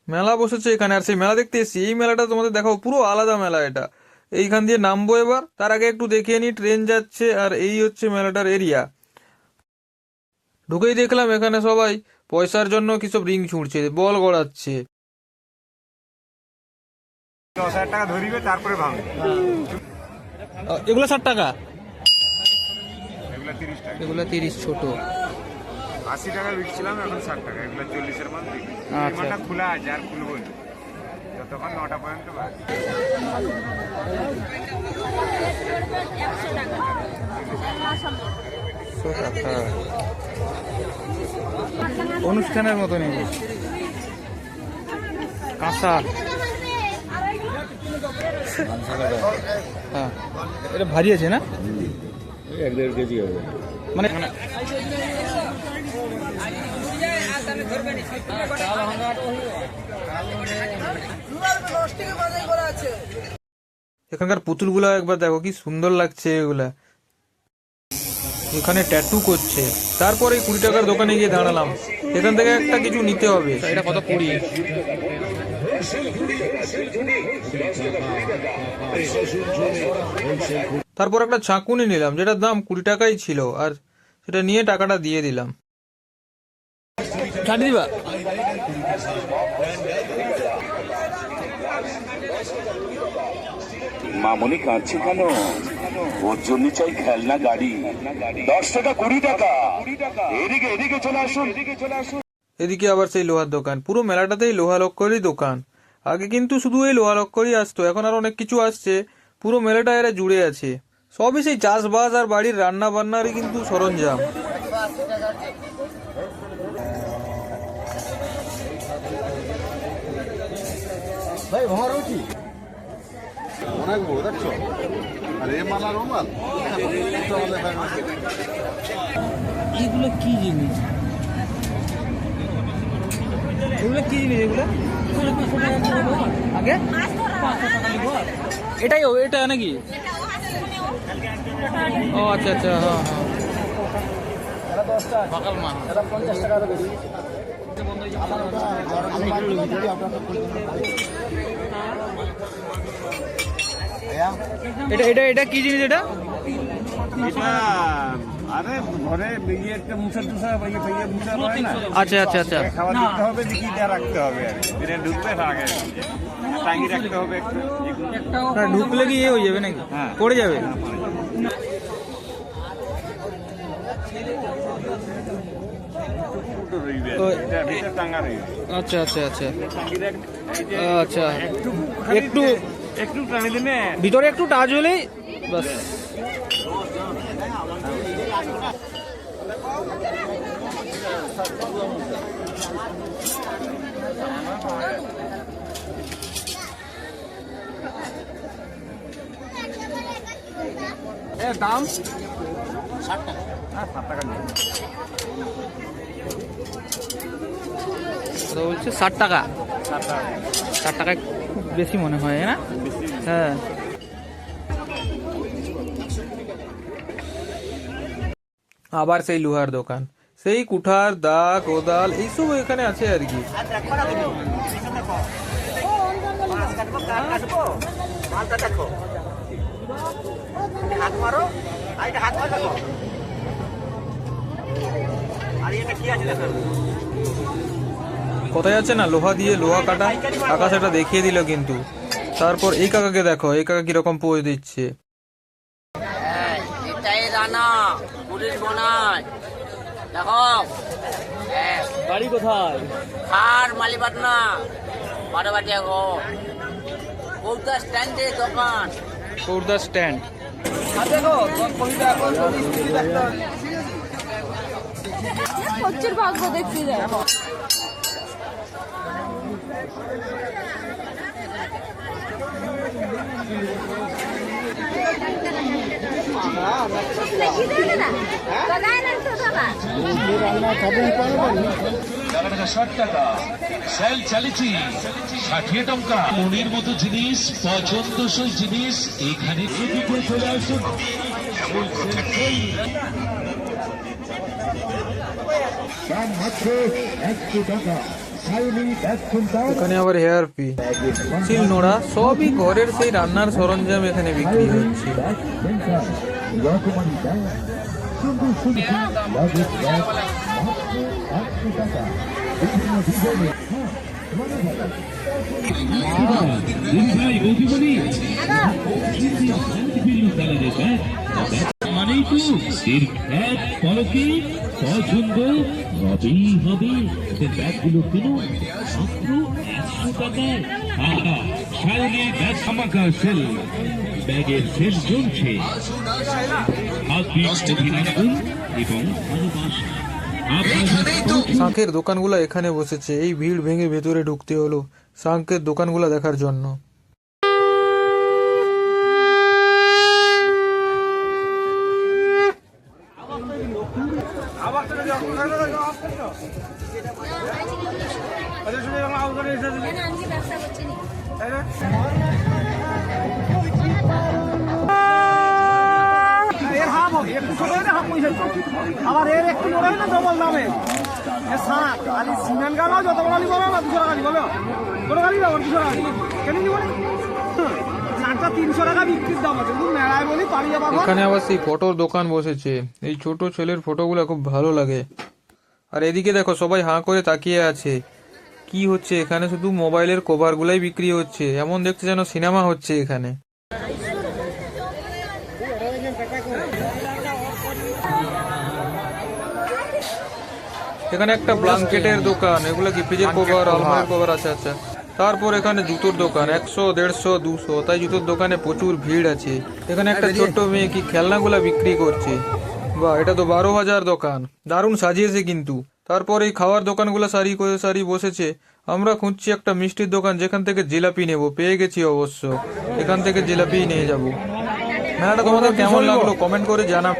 মেলা বসেছে এখানে, আর সেই মেলা দেখতে এসেছি। এই মেলাটা তোমাদের দেখাবো, পুরো আলাদা মেলা এটা। এইখান দিয়ে নামবো এবার, তার আগে একটু দেখিয়ে নি ট্রেন যাচ্ছে, আর এই হচ্ছে মেলাটার এরিয়া। ঢুকেই দেখলাম এখানে সবাই পয়সার জন্য কিসব রিং ছুঁড়ছে, বল গড়াচ্ছে। 10,000 টাকা ধরিবে তারপরে ভাঙবে। এগুলো 60 টাকা, এগুলা 30 টাকা, এগুলো 30 ছোট। 80 টাকা বিকছিলাম, এখন 60 টাকা। এগুলা 40-এর মাল বিক্রি। এই মালটা খোলা আছে, আর খুলবো না যতক্ষণ 9টা পর্যন্ত বাজে। অনুষ্ঠানের মতো নেই, কাঁচা। হ্যাঁ, এটা ভারী আছে না? 1-1.5 কেজি হবে। মানে এখানকার পুতুলগুলো একবার দেখো, কি সুন্দর লাগছে এগুলা। এখানে ট্যাটু করছে। তারপরে 20 টাকার দোকানে গিয়ে দাঁড়ালাম, এখান থেকে একটা কিছু নিতে হবে। এটা কত? 20। তারপর একটা চাকুনি নিলাম, যেটার দাম 20 টাকাই ছিল, আর সেটা নিয়ে টাকাটা দিয়ে দিলাম। কাটি দিবা? মামনি কাঁদছে কেন? ওর জন্য চাই খেলনা গাড়ি। 10 টাকা 20 টাকা। এদিকে এদিকে চলে আসুন, এদিকে চলে আসুন। এদিকে আবার সেই লোহার দোকান, পুরো মেলাটাতেই লোহা লক্করই দোকান। আগে কিন্তু শুধু এই লোহা লক্করই আসতো, এখন আর অনেক কিছু আসছে। পুরো মেলাটা এরা জুড়ে আছে। সবই সেই চাষবাস আর বাড়ির রান্না বান্নারই কিন্তু সরঞ্জাম। ভাই ভর রুচি অনেক বড় দেখছো। আর এই মাল আর ও মাল এগুলো কি জিনিস? এগুলো কি জিনিস? এগুলো আগে এটাই এটা নাকি? ও আচ্ছা আচ্ছা, হ্যাঁ হ্যাঁ। সকাল মা এটা 50 টাকা বেশি। এটা এটা এটা কি জিনিস? এটা আরে ঘরে বেরিয়ে একটা মুসা টুসা মুসা হয় না। আচ্ছা আচ্ছা আচ্ছা, খাবার দিতে হবে, দিকিটা রাখতে হবে, আর কি ঢুকবে আগে টাঙ্গি রাখতে হবে একটু। ঢুকলে কি হয়ে যাবে নাকি? হ্যাঁ, পড়ে যাবে। আচ্ছা আচ্ছা আচ্ছা আচ্ছা, একটু একটু টানি দিনে ভিতরে একটু টাচ হলেই বাস। দাম 60 টাকা। হ্যাঁ, 60 টাকা নিয়ে বলছে 60 টাকা। 60 টাকা খুব বেশি মনে হয় না? হ্যাঁ। আবার সেই লোহার দোকান, সেই কুঠার, দা, কোদাল এইসব এখানে আছে আর কি। কোথায় আছে না লোহা দিয়ে লোহা কাটা, কাকা সেটা দেখিয়ে দিল কিন্তু। তারপর এই কাকাকে দেখো, এই কাকা কিরকম পোজ দিচ্ছে। এটাই রানা পুলিশ বনায় দেখো। বাড়ি কোথায়? আর মালিবাটনা বারোবাটি গো কৌতা স্ট্যান্ডে দোকান। কৌরদা স্ট্যান্ড। প্রচুর ভাগ্য দেখতে যায়। টাকা 60 টাকা সেল চালিছি 60 টাকা। মনের মতো জিনিস, পছন্দসই জিনিস এখানে চলে আসুন। দাম মাত্র 100 টাকা। এখানে আবার হেয়ার পি, শিল নোড়া, সবই ঘরের সেই রান্নার সরঞ্জাম এখানে বিক্রি হচ্ছে। মানেই তো এক পলকে পছন্দ হবেই হবে। ব্যাগগুলো কিনুন মাত্র 100 টাকায়। শাওলি ব্যাগ ধামাকা সেল, ব্যাগের সেল চলছে। অভিনন্দন এবং ভালোবাসা। শাঁখের দোকানগুলো এখানে বসেছে। এই ভিড় ভেঙে ভেতরে ঢুকতে হলো শাঁখের দোকানগুলো দেখার জন্য। আবার এর একটু বড় হয় না ডবল দামে শাঁখ আর সিমেন্ট গালা যত বড় গালি বলো না 200 টাকা বলো বড় গালি দাও 200 টাকা কেন নিব শাঁখটা 300 টাকা বিক্রির দাম আছে কিন্তু মেলায় বলি পাড়িয়ে পাবো। এখানে আবার সেই ফটোর দোকান বসেছে। এই ছোট ছেলের ফটোগুলো খুব ভালো লাগে। আর এদিকে দেখো সবাই হাঁ করে তাকিয়ে আছে। কি হচ্ছে এখানে? শুধু মোবাইলের কভারগুলাই বিক্রি হচ্ছে, এমন দেখতে যেন সিনেমা হচ্ছে এখানে। এখানে একটা ব্ল্যাঙ্কেটের দোকান, এগুলো কি ফ্রিজের কভার, আলমারির কভার আছে। আচ্ছা, তারপর এখানে জুতোর দোকান, 100, 150, 200, তাই জুতোর দোকানে প্রচুর ভিড় আছে। এখানে একটা ছোট্ট মেয়ে কি খেলনাগুলা বিক্রি করছে। বাহ, এটা তো 12,000 দোকান, দারুণ সাজিয়েছে কিন্তু। তারপর এই খাওয়ার দোকানগুলো সারি করে সারি বসেছে। আমরা খুঁজছি একটা মিষ্টির দোকান যেখান থেকে জিলাপি নেব, পেয়ে গেছি অবশ্য। এখান থেকে জিলাপি নিয়ে যাব। মেলাটা তোমাদের কেমন লাগলো কমেন্ট করে জানাও।